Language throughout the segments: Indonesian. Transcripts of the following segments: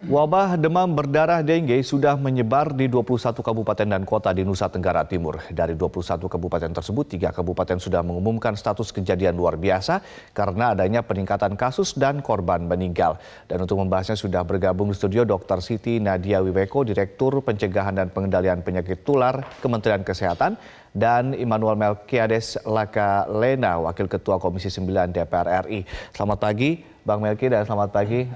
Wabah demam berdarah dengue sudah menyebar di 21 kabupaten dan kota di Nusa Tenggara Timur. Dari 21 kabupaten tersebut, 3 kabupaten sudah mengumumkan status kejadian luar biasa karena adanya peningkatan kasus dan korban meninggal. Dan untuk membahasnya sudah bergabung di studio Dr. Siti Nadia Wiweko, Direktur Pencegahan dan Pengendalian Penyakit Tular Kementerian Kesehatan, dan Immanuel Melkiades Lakalena, Wakil Ketua Komisi 9 DPR RI. Selamat pagi Bang Melki dan selamat pagi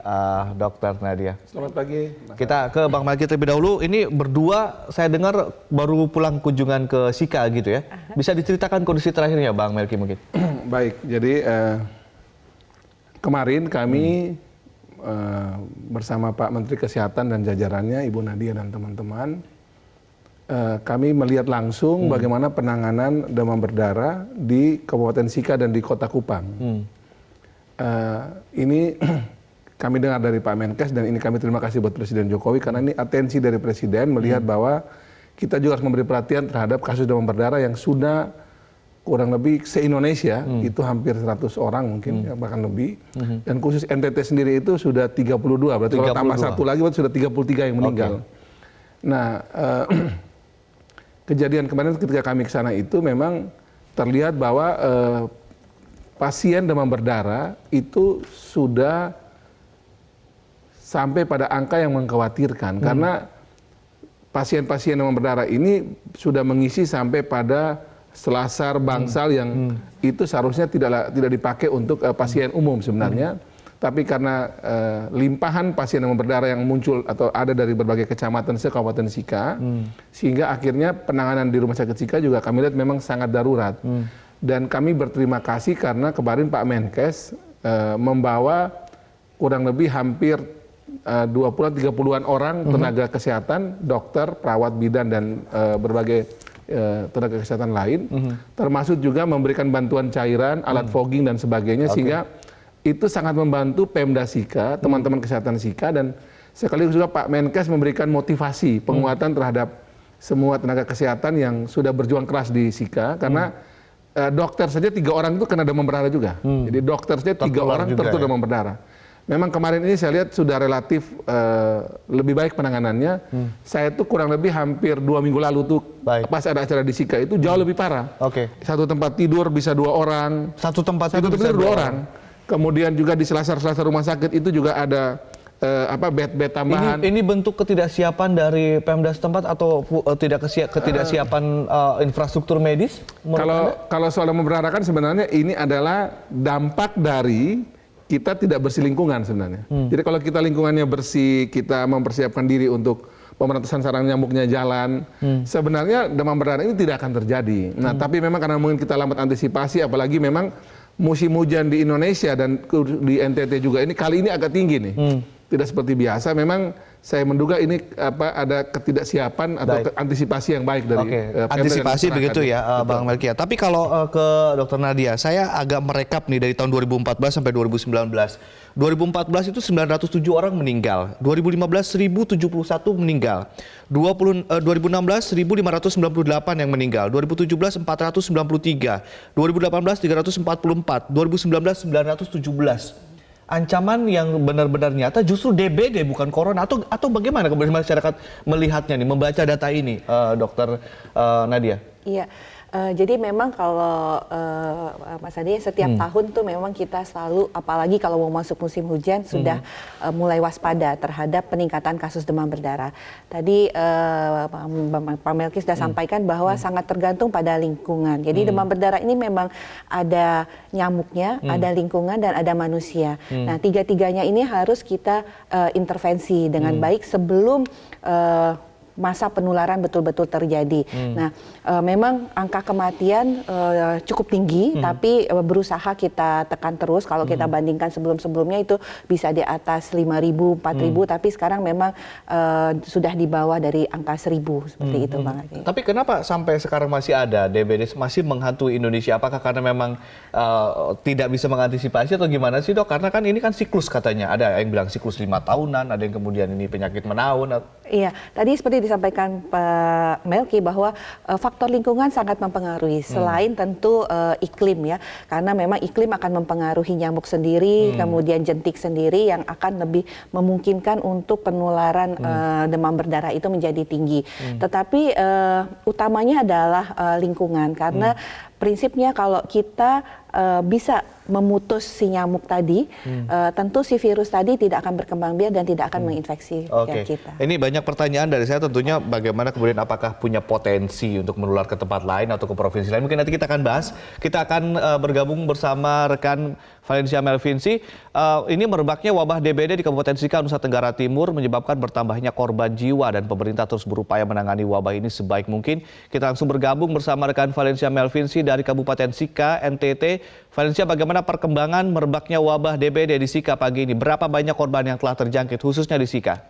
Dr. Nadia. Selamat pagi. Kita ke Bang Melki terlebih dahulu. Ini berdua saya dengar baru pulang kunjungan ke Sika gitu ya. Bisa diceritakan kondisi terakhirnya Bang Melki mungkin? Baik, jadi kemarin kami bersama Pak Menteri Kesehatan dan jajarannya, Ibu Nadia dan teman-teman, kami melihat langsung bagaimana penanganan demam berdarah di Kabupaten Sika dan di Kota Kupang. Ini kami dengar dari Pak Menkes dan ini kami terima kasih buat Presiden Jokowi karena ini atensi dari Presiden melihat bahwa kita juga harus memberi perhatian terhadap kasus demam berdarah yang sudah kurang lebih se-Indonesia itu hampir 100 orang mungkin ya, bahkan lebih, dan khusus NTT sendiri itu sudah 32, berarti kalau tambah satu lagi berarti sudah 33 yang meninggal. Nah, kejadian kemarin ketika kami ke sana itu memang terlihat bahwa pasien demam berdarah itu sudah sampai pada angka yang mengkhawatirkan karena pasien-pasien demam berdarah ini sudah mengisi sampai pada selasar bangsal yang itu seharusnya tidak dipakai untuk pasien umum sebenarnya, tapi karena limpahan pasien demam berdarah yang muncul atau ada dari berbagai kecamatan se-Kabupaten Sika, sehingga akhirnya penanganan di Rumah Sakit Sika juga kami lihat memang sangat darurat. Dan kami berterima kasih karena kemarin Pak Menkes membawa kurang lebih hampir 20-30-an orang tenaga kesehatan, dokter, perawat bidan, dan berbagai tenaga kesehatan lain, termasuk juga memberikan bantuan cairan, alat fogging, dan sebagainya, sehingga itu sangat membantu Pemda Sika, teman-teman kesehatan Sika, dan sekaligus juga Pak Menkes memberikan motivasi penguatan terhadap semua tenaga kesehatan yang sudah berjuang keras di Sika, karena dokter saja 3 orang itu kena demam berdarah juga. Jadi dokter saja 3 orang tertular demam berdarah. Memang kemarin ini saya lihat sudah relatif lebih baik penanganannya. Saya tuh kurang lebih hampir 2 minggu lalu tuh pas ada acara di Sika itu jauh lebih parah. Satu tempat tidur bisa 2 orang. Satu tempat tidur bisa 2 orang. Kemudian juga di selasar-selasar rumah sakit itu juga ada bed-bed tambahan. Ini bentuk ketidaksiapan dari Pemda setempat atau ketidaksiapan infrastruktur medis? Kalau soal demam berdarah kan sebenarnya ini adalah dampak dari kita tidak bersih lingkungan sebenarnya. Jadi kalau kita lingkungannya bersih, kita mempersiapkan diri untuk pemberantasan sarang nyamuknya jalan, sebenarnya demam berdarah ini tidak akan terjadi. Nah, tapi memang karena mungkin kita lambat antisipasi, apalagi memang musim hujan di Indonesia dan di NTT juga ini kali ini agak tinggi nih. Tidak seperti biasa, memang saya menduga ini ada ketidaksiapan atau antisipasi yang baik dari antisipasi begitu ya Bang Melki. Tapi kalau ke Dr. Nadia, saya agak merekap nih dari tahun 2014 sampai 2019. 2014 itu 907 orang meninggal, 2015 1071 meninggal, 2016 1598 yang meninggal, 2017 493, 2018 344, 2019 917. Ancaman yang benar-benar nyata justru DBD bukan corona atau bagaimana kemudian masyarakat melihatnya nih, membaca data ini, Dokter Nadia? Iya, jadi memang kalau Mas Adi setiap tahun tuh memang kita selalu, apalagi kalau mau masuk musim hujan sudah mulai waspada terhadap peningkatan kasus demam berdarah. Tadi Pak Melki sudah sampaikan bahwa sangat tergantung pada lingkungan. Jadi demam berdarah ini memang ada nyamuknya, ada lingkungan, dan ada manusia. Nah, tiga-tiganya ini harus kita intervensi dengan baik sebelum masa penularan betul-betul terjadi. Nah, memang angka kematian cukup tinggi, tapi berusaha kita tekan terus. Kalau kita bandingkan sebelum-sebelumnya itu bisa di atas 5.000, 4.000, tapi sekarang memang sudah di bawah dari angka 1.000 seperti itu, Bang. Tapi kenapa sampai sekarang masih ada DBD masih menghantui Indonesia? Apakah karena memang tidak bisa mengantisipasi atau gimana sih, Dok? Karena kan ini kan siklus katanya. Ada yang bilang siklus 5 tahunan, ada yang kemudian ini penyakit menaun. Iya, tadi seperti disampaikan Pak Melki bahwa faktor lingkungan sangat mempengaruhi selain tentu iklim ya, karena memang iklim akan mempengaruhi nyamuk sendiri, kemudian jentik sendiri yang akan lebih memungkinkan untuk penularan demam berdarah itu menjadi tinggi. Tetapi utamanya adalah lingkungan, karena prinsipnya kalau kita bisa memutus si nyamuk tadi, tentu si virus tadi tidak akan berkembang biak dan tidak akan menginfeksi kita. Ini banyak pertanyaan dari saya, tentunya bagaimana kemudian apakah punya potensi untuk menular ke tempat lain atau ke provinsi lain. Mungkin nanti kita akan bahas. Kita akan bergabung bersama rekan Valencia Melvinci. Ini merebaknya wabah DBD di Kabupaten Sika, Nusa Tenggara Timur menyebabkan bertambahnya korban jiwa dan pemerintah terus berupaya menangani wabah ini sebaik mungkin. Kita langsung bergabung bersama rekan Valencia Melvinci dari Kabupaten Sika, NTT. Valencia, bagaimana perkembangan merebaknya wabah DBD di Sika pagi ini? Berapa banyak korban yang telah terjangkit khususnya di Sika?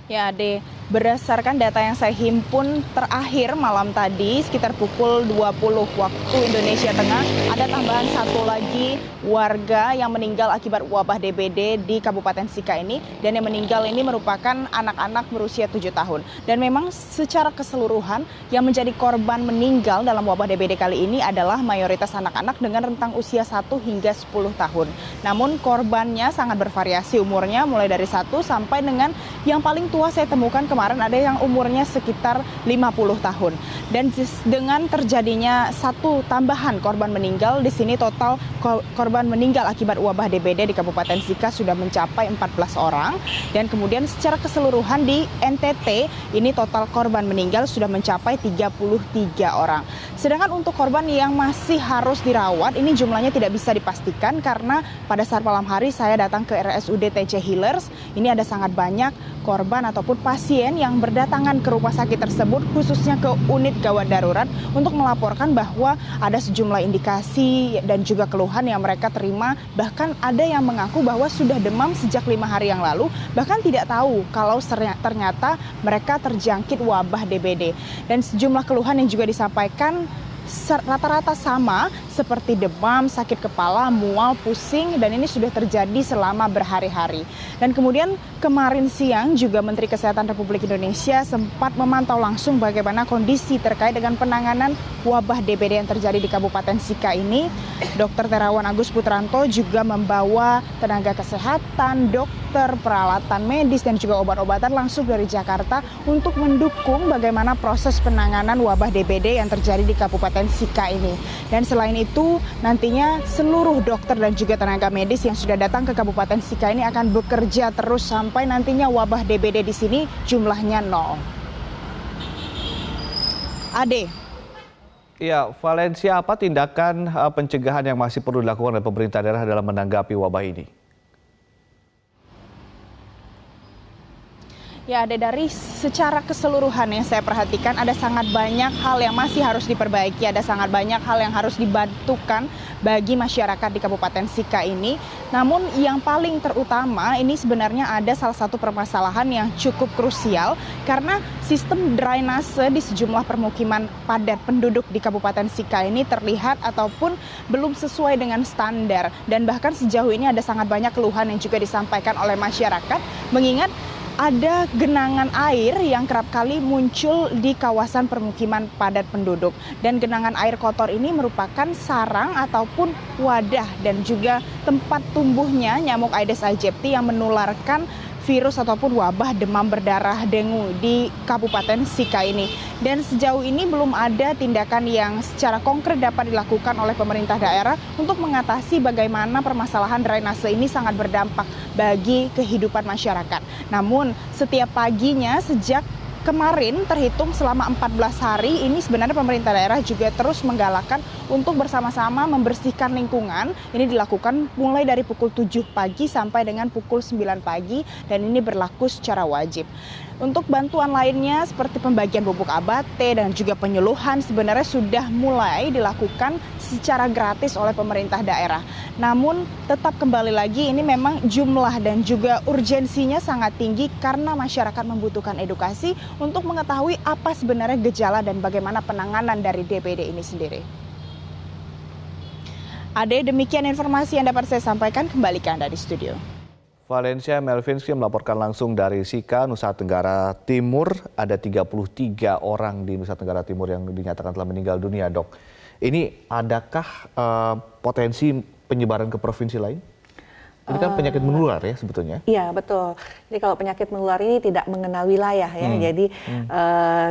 Ya, Ade, berdasarkan data yang saya himpun terakhir malam tadi sekitar pukul 20 waktu Indonesia Tengah, ada tambahan satu lagi warga yang meninggal akibat wabah DBD di Kabupaten Sika ini, dan yang meninggal ini merupakan anak-anak berusia 7 tahun. Dan memang secara keseluruhan yang menjadi korban meninggal dalam wabah DBD kali ini adalah mayoritas anak-anak dengan rentang usia 1 hingga 10 tahun. Namun korbannya sangat bervariasi umurnya, mulai dari 1 sampai dengan yang paling tua saya temukan kemarin ada yang umurnya sekitar 50 tahun. Dan dengan terjadinya satu tambahan korban meninggal, di sini total korban meninggal akibat wabah DBD di Kabupaten Sika sudah mencapai 14 orang. Dan kemudian secara keseluruhan di NTT ini total korban meninggal sudah mencapai 33 orang. Sedangkan untuk korban yang masih harus dirawat ini jumlahnya tidak bisa dipastikan karena pada saat malam hari saya datang ke RSUD TC Healers, ini ada sangat banyak korban ataupun pasien yang berdatangan ke rumah sakit tersebut, khususnya ke unit gawat darurat, untuk melaporkan bahwa ada sejumlah indikasi dan juga keluhan yang mereka terima. Bahkan ada yang mengaku bahwa sudah demam sejak 5 hari yang lalu, bahkan tidak tahu kalau ternyata mereka terjangkit wabah DBD. Dan sejumlah keluhan yang juga disampaikan rata-rata sama seperti demam, sakit kepala, mual, pusing, dan ini sudah terjadi selama berhari-hari. Dan kemudian kemarin siang juga Menteri Kesehatan Republik Indonesia sempat memantau langsung bagaimana kondisi terkait dengan penanganan wabah DBD yang terjadi di Kabupaten Sika ini. Dr. Terawan Agus Putranto juga membawa tenaga kesehatan, dokter, peralatan medis, dan juga obat-obatan langsung dari Jakarta untuk mendukung bagaimana proses penanganan wabah DBD yang terjadi di Kabupaten Sika ini. Dan selain itu, nantinya seluruh dokter dan juga tenaga medis yang sudah datang ke Kabupaten Sika ini akan bekerja terus sampai nantinya wabah DBD di sini jumlahnya 0. Ade. Ya, Valencia, apa tindakan pencegahan yang masih perlu dilakukan oleh pemerintah daerah dalam menanggapi wabah ini? Ya, ada dari secara keseluruhan yang saya perhatikan ada sangat banyak hal yang masih harus diperbaiki, ada sangat banyak hal yang harus dibantukan bagi masyarakat di Kabupaten Sika ini. Namun yang paling terutama ini sebenarnya ada salah satu permasalahan yang cukup krusial karena sistem drainase di sejumlah permukiman padat penduduk di Kabupaten Sika ini terlihat ataupun belum sesuai dengan standar, dan bahkan sejauh ini ada sangat banyak keluhan yang juga disampaikan oleh masyarakat mengingat ada genangan air yang kerap kali muncul di kawasan permukiman padat penduduk. Dan genangan air kotor ini merupakan sarang ataupun wadah dan juga tempat tumbuhnya nyamuk Aedes aegypti yang menularkan virus ataupun wabah demam berdarah dengue di Kabupaten Sika ini. Dan sejauh ini belum ada tindakan yang secara konkret dapat dilakukan oleh pemerintah daerah untuk mengatasi bagaimana permasalahan drainase ini sangat berdampak bagi kehidupan masyarakat. Namun setiap paginya sejak kemarin terhitung selama 14 hari ini sebenarnya pemerintah daerah juga terus menggalakkan untuk bersama-sama membersihkan lingkungan. Ini dilakukan mulai dari pukul 7 pagi sampai dengan pukul 9 pagi dan ini berlaku secara wajib. Untuk bantuan lainnya seperti pembagian pupuk abate dan juga penyuluhan sebenarnya sudah mulai dilakukan secara gratis oleh pemerintah daerah. Namun tetap kembali lagi ini memang jumlah dan juga urgensinya sangat tinggi karena masyarakat membutuhkan edukasi untuk mengetahui apa sebenarnya gejala dan bagaimana penanganan dari DBD ini sendiri. Ade, demikian informasi yang dapat saya sampaikan, kembali ke Anda di studio. Valencia Melvinski melaporkan langsung dari Sika, Nusa Tenggara Timur. Ada 33 orang di Nusa Tenggara Timur yang dinyatakan telah meninggal dunia, Dok. Ini adakah potensi penyebaran ke provinsi lain? Ini kan penyakit menular ya sebetulnya. Iya, betul. Jadi kalau penyakit menular ini tidak mengenal wilayah ya. Jadi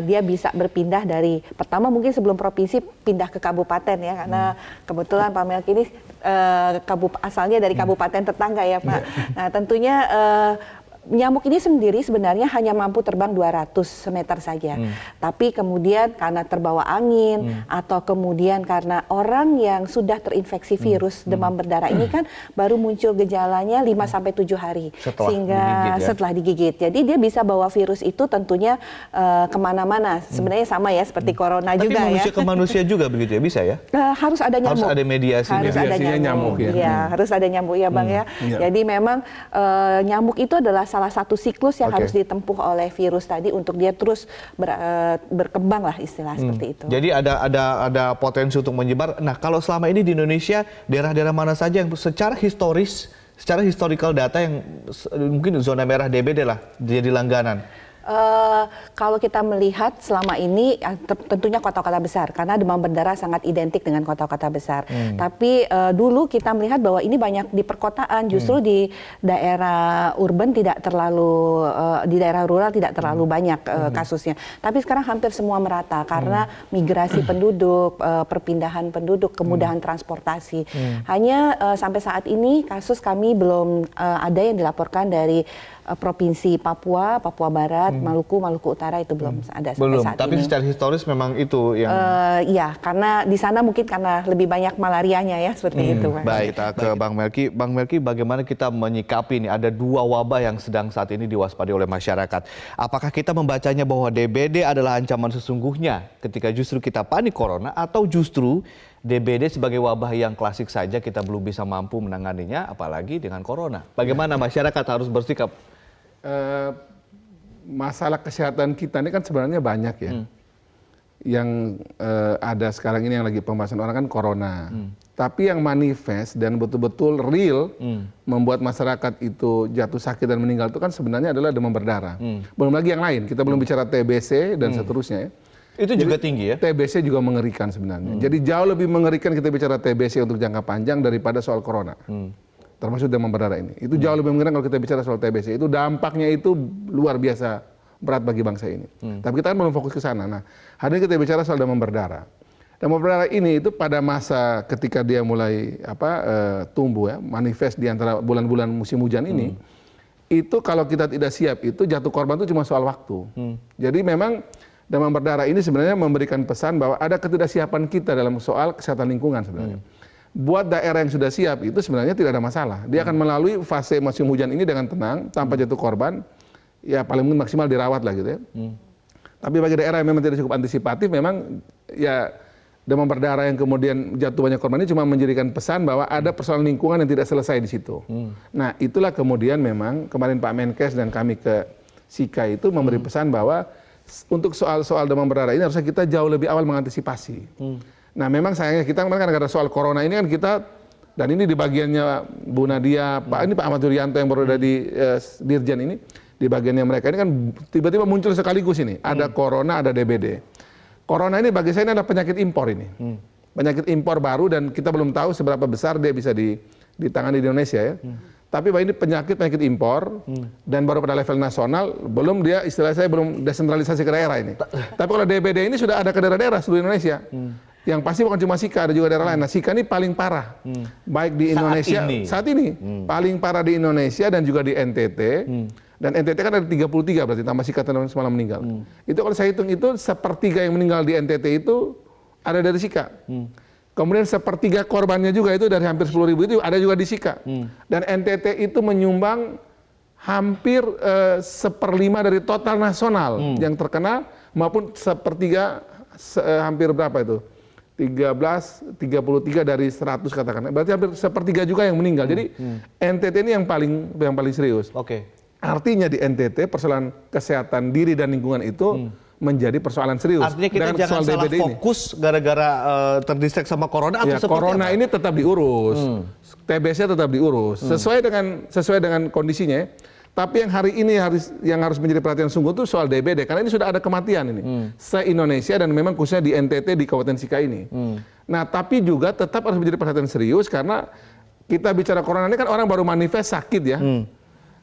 dia bisa berpindah dari pertama mungkin sebelum provinsi pindah ke kabupaten ya, karena kebetulan Pak Melki ini asalnya dari kabupaten tetangga ya, Pak. Nah, tentunya nyamuk ini sendiri sebenarnya hanya mampu terbang 200 meter saja. Tapi kemudian karena terbawa angin atau kemudian karena orang yang sudah terinfeksi virus demam berdarah ini kan baru muncul gejalanya 5-7 hari. Setelah digigit. Jadi dia bisa bawa virus itu tentunya kemana-mana. Sebenarnya sama ya seperti corona Tapi juga ya. Tapi manusia ke manusia juga begitu ya? Bisa ya? Harus ada nyamuk. Harus ada mediasinya. Harus ada nyamuk ya. Iya, harus ada nyamuk ya Bang ya. Jadi memang nyamuk itu adalah salah satu siklus yang harus ditempuh oleh virus tadi untuk dia terus berkembang lah istilah seperti itu. Jadi ada potensi untuk menyebar. Nah, kalau selama ini di Indonesia daerah-daerah mana saja yang secara historical data yang mungkin zona merah DBD lah jadi langganan? Kalau kita melihat selama ini tentunya kota-kota besar karena demam berdarah sangat identik dengan kota-kota besar. Tapi dulu kita melihat bahwa ini banyak di perkotaan, justru di daerah urban tidak terlalu di daerah rural tidak terlalu banyak kasusnya. Tapi sekarang hampir semua merata karena migrasi penduduk, perpindahan penduduk, kemudahan transportasi. Hanya sampai saat ini kasus kami belum ada yang dilaporkan dari provinsi Papua, Papua Barat, Maluku Utara itu belum ada sampai saat tapi ini. secara historis memang itu yang iya, karena di sana mungkin karena lebih banyak malarianya ya seperti itu. Baik, kita ke Bang Melki. Bang Melki, bagaimana kita menyikapi ini? Ada 2 wabah yang sedang saat ini diwaspadai oleh masyarakat. Apakah kita membacanya bahwa DBD adalah ancaman sesungguhnya ketika justru kita panik corona, atau justru DBD sebagai wabah yang klasik saja kita belum bisa mampu menanganinya, apalagi dengan corona? Bagaimana masyarakat harus bersikap? Masalah kesehatan kita ini kan sebenarnya banyak ya. Yang ada sekarang ini yang lagi pembahasan orang kan corona. Tapi yang manifest dan betul-betul real membuat masyarakat itu jatuh sakit dan meninggal itu kan sebenarnya adalah demam berdarah. Belum lagi yang lain, kita belum bicara TBC dan seterusnya ya. Itu juga tinggi ya? TBC juga mengerikan sebenarnya. Jadi jauh lebih mengerikan kita bicara TBC untuk jangka panjang daripada soal corona. Termasuk demam berdarah ini. Itu jauh lebih mengerikan kalau kita bicara soal TBC. Itu dampaknya itu luar biasa berat bagi bangsa ini. Tapi kita kan belum fokus ke sana. Nah, hari ini kita bicara soal demam berdarah. Demam berdarah ini itu pada masa ketika dia mulai tumbuh ya, manifest di antara bulan-bulan musim hujan ini, itu kalau kita tidak siap itu jatuh korban itu cuma soal waktu. Jadi memang demam berdarah ini sebenarnya memberikan pesan bahwa ada ketidaksiapan kita dalam soal kesehatan lingkungan sebenarnya. Buat daerah yang sudah siap itu sebenarnya tidak ada masalah. Dia akan melalui fase musim hujan ini dengan tenang, tanpa jatuh korban, ya paling mungkin maksimal dirawat lah gitu ya. Tapi bagi daerah yang memang tidak cukup antisipatif, memang ya demam berdarah yang kemudian jatuh banyak korban ini cuma menjadikan pesan bahwa ada persoalan lingkungan yang tidak selesai di situ. Nah itulah kemudian memang kemarin Pak Menkes dan kami ke Sika itu memberi pesan bahwa untuk soal demam berdarah ini harusnya kita jauh lebih awal mengantisipasi. Nah memang sayangnya kita kemarin karena soal corona ini kan kita, dan ini di bagiannya Bu Nadia, ini Pak Ahmad Yuryanto yang baru ada di Dirjen ini, di bagiannya mereka ini kan tiba-tiba muncul sekaligus ini, ada corona, ada DBD. Corona ini bagi saya ini adalah penyakit impor ini. Penyakit impor baru dan kita belum tahu seberapa besar dia bisa ditangani di Indonesia ya. Tapi bahwa ini penyakit impor dan baru pada level nasional, belum dia istilah saya belum desentralisasi ke daerah ini. Tapi kalau DBD ini sudah ada ke daerah-daerah seluruh Indonesia. Yang pasti bukan cuma Sika, ada juga daerah lain. Nah Sika ini paling parah, baik di Indonesia saat ini paling parah di Indonesia dan juga di NTT. Dan NTT kan ada 33 berarti tambah Sika semalam meninggal. Itu kalau saya hitung itu sepertiga yang meninggal di NTT itu ada dari Sika. Kemudian sepertiga korbannya juga itu dari hampir 10.000 itu ada juga di Sika. Dan NTT itu menyumbang hampir 1/5 dari total nasional yang terkena, maupun sepertiga hampir berapa itu? 33 dari 100 katakan. Berarti hampir sepertiga juga yang meninggal. Jadi NTT ini yang paling serius. Oke. Artinya di NTT persoalan kesehatan diri dan lingkungan itu menjadi persoalan serius. Artinya kita dengan jangan soal salah DBD ini. fokus gara-gara terdistract sama corona atau Ya, seperti corona apa? ini tetap diurus, TBC tetap diurus sesuai dengan kondisinya. Tapi yang hari ini yang harus menjadi perhatian sungguh itu soal DBD, karena ini sudah ada kematian ini se-Indonesia dan memang khususnya di NTT di Kabupaten Sika ini. Nah, tapi juga tetap harus menjadi perhatian serius karena kita bicara corona ini kan orang baru manifest sakit ya.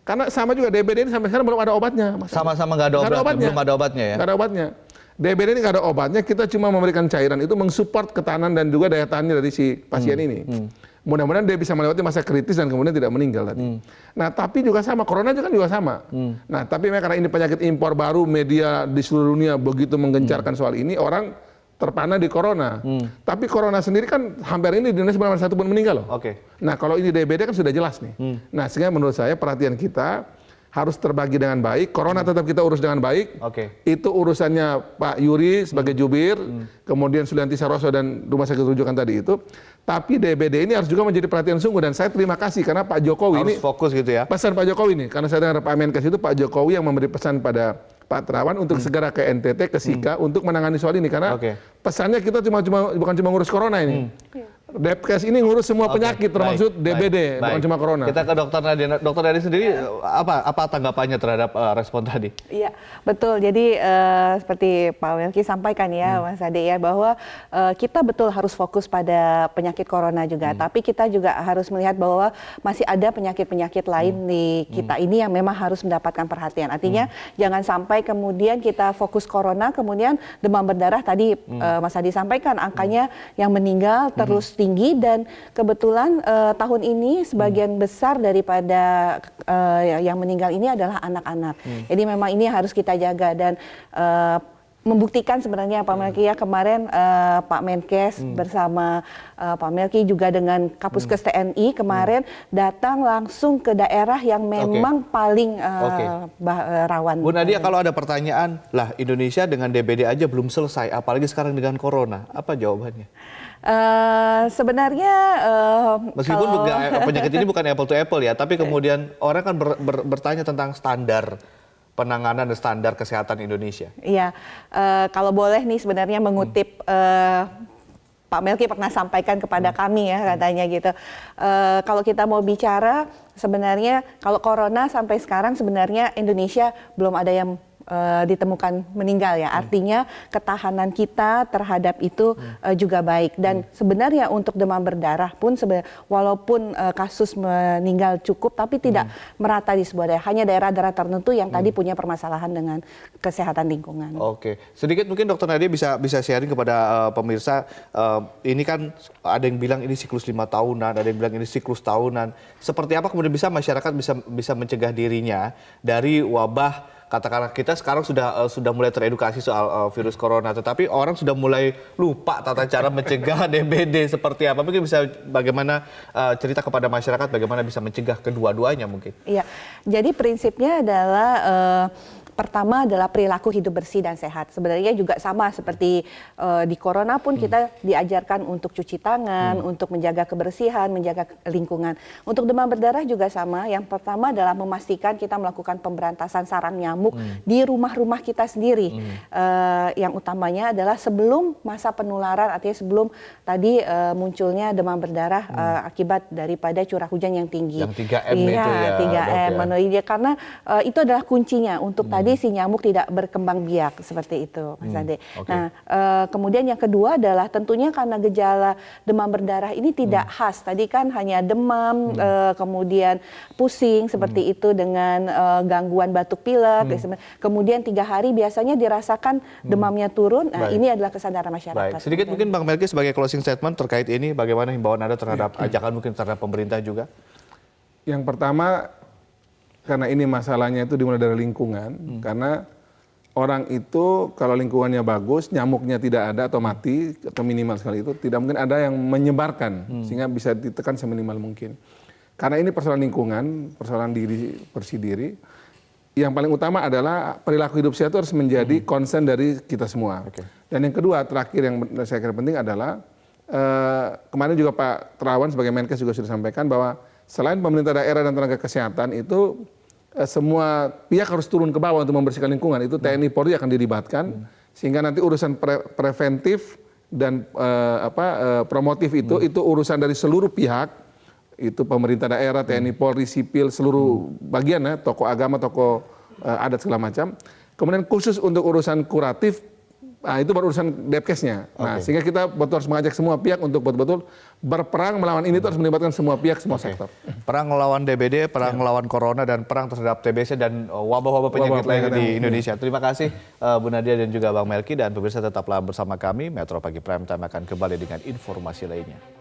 Karena sama juga DBD ini sampai sekarang belum ada obatnya. Mas. Sama-sama nggak ada obatnya, belum ada obatnya ya? Nggak ada obatnya. DBD ini nggak ada obatnya, kita cuma memberikan cairan itu mensupport ketahanan dan juga daya tahannya dari si pasien ini. Mudah-mudahan dia bisa melewati masa kritis dan kemudian tidak meninggal tadi. Nah, tapi juga sama, corona juga sama. Nah, tapi karena ini penyakit impor baru, media di seluruh dunia begitu menggencarkan soal ini, orang terpana di corona. Tapi corona sendiri kan hampir ini di Indonesia belum ada satu pun meninggal loh. Nah, kalau ini DBD kan sudah jelas nih. Nah, sehingga menurut saya perhatian kita harus terbagi dengan baik. Corona tetap kita urus dengan baik. Itu urusannya Pak Yuri sebagai jubir, kemudian Sulianti Saroso dan Rumah Sakit Rujukan tadi itu. Tapi DBD ini harus juga menjadi perhatian sungguh dan saya terima kasih karena Pak Jokowi Harus ini fokus gitu ya. pesan Pak Jokowi ini, karena saya dengar Pak Menkes itu Pak Jokowi yang memberi pesan pada Pak Terawan untuk segera ke NTT, ke Sika untuk menangani soal ini karena pesannya kita bukan cuma ngurus corona ini. Depkes ini ngurus semua penyakit termasuk DBD, bukan cuma corona. Kita ke Dokter Nadia. Dokter Nadia sendiri apa tanggapannya terhadap respon tadi? Iya, betul. Jadi seperti Pak Melki sampaikan ya, Mas Ade ya, bahwa kita betul harus fokus pada penyakit corona juga. Tapi kita juga harus melihat bahwa masih ada penyakit-penyakit lain di kita ini yang memang harus mendapatkan perhatian. Artinya jangan sampai kemudian kita fokus corona, kemudian demam berdarah tadi Mas Ade sampaikan angkanya yang meninggal terus tinggi dan kebetulan tahun ini sebagian besar daripada yang meninggal ini adalah anak-anak. Jadi memang ini harus kita jaga dan membuktikan sebenarnya Pak Melki ya kemarin Pak Menkes bersama Pak Melki juga dengan Kapuskes TNI kemarin datang langsung ke daerah yang memang paling rawan. Bu Nadia, kalau ada pertanyaan, lah Indonesia dengan DBD aja belum selesai, apalagi sekarang dengan corona, apa jawabannya? Sebenarnya meskipun penyakit ini bukan apple to apple ya, tapi kemudian orang kan bertanya tentang standar penanganan dan standar kesehatan Indonesia. Iya, kalau boleh nih sebenarnya mengutip Pak Melki pernah sampaikan kepada kami ya katanya gitu. Kalau kita mau bicara sebenarnya kalau corona sampai sekarang sebenarnya Indonesia belum ada yang ditemukan meninggal ya. Artinya ketahanan kita terhadap itu juga baik. Dan sebenarnya untuk demam berdarah pun walaupun kasus meninggal cukup tapi tidak merata di sebuah daerah. Hanya daerah-daerah tertentu yang tadi punya permasalahan dengan kesehatan lingkungan. Sedikit mungkin Dokter Nadia bisa sharing kepada pemirsa. Ini kan ada yang bilang ini siklus 5 tahunan, ada yang bilang ini siklus tahunan. Seperti apa kemudian bisa masyarakat bisa mencegah dirinya dari wabah? Katakanlah kita sekarang sudah mulai teredukasi soal virus corona, tetapi orang sudah mulai lupa tata cara mencegah DBD seperti apa. Mungkin bisa bagaimana cerita kepada masyarakat bagaimana bisa mencegah kedua-duanya mungkin. Iya, jadi prinsipnya adalah pertama adalah perilaku hidup bersih dan sehat. Sebenarnya juga sama seperti di corona pun kita diajarkan untuk cuci tangan, untuk menjaga kebersihan, menjaga lingkungan. Untuk demam berdarah juga sama. Yang pertama adalah memastikan kita melakukan pemberantasan sarang nyamuk di rumah-rumah kita sendiri. Yang utamanya adalah sebelum masa penularan, artinya sebelum tadi munculnya demam berdarah akibat daripada curah hujan yang tinggi. Yang 3M itu ya. 3M. Karena itu adalah kuncinya untuk tadi si nyamuk tidak berkembang biak seperti itu, Mas Ade. Nah, kemudian yang kedua adalah tentunya karena gejala demam berdarah ini tidak khas. Tadi kan hanya demam, kemudian pusing seperti itu dengan gangguan batuk pilek. Kemudian 3 hari biasanya dirasakan demamnya turun. Nah, ini adalah kesadaran masyarakat. Sedikit mungkin Bang Melki sebagai closing statement terkait ini, bagaimana himbauan Anda terhadap ajakan mungkin terhadap pemerintah juga? Yang pertama, karena ini masalahnya itu dimulai dari lingkungan, karena orang itu kalau lingkungannya bagus, nyamuknya tidak ada atau mati, atau minimal sekali itu, tidak mungkin ada yang menyebarkan, sehingga bisa ditekan seminimal mungkin. Karena ini persoalan lingkungan, persoalan diri, bersih diri, yang paling utama adalah perilaku hidup sehat itu harus menjadi concern dari kita semua. Dan yang kedua, terakhir yang saya kira penting adalah, kemarin juga Pak Terawan sebagai Menkes juga sudah sampaikan bahwa selain pemerintah daerah dan tenaga kesehatan itu semua pihak harus turun ke bawah untuk membersihkan lingkungan. Itu TNI Polri akan dilibatkan sehingga nanti urusan preventif dan promotif itu urusan dari seluruh pihak, itu pemerintah daerah, TNI Polri, sipil, seluruh bagian ya, tokoh agama, tokoh adat segala macam. Kemudian khusus untuk urusan kuratif, nah itu baru urusan Depkesnya. Nah, sehingga kita betul harus mengajak semua pihak untuk betul-betul berperang melawan ini, itu harus melibatkan semua pihak, semua sektor. Perang melawan DBD, perang melawan corona, dan perang terhadap TBC dan wabah-wabah penyakit lainnya di Indonesia. Terima kasih Bu Nadia dan juga Bang Melki, dan pemirsa tetaplah bersama kami. Metro Pagi Prime Time akan kembali dengan informasi lainnya.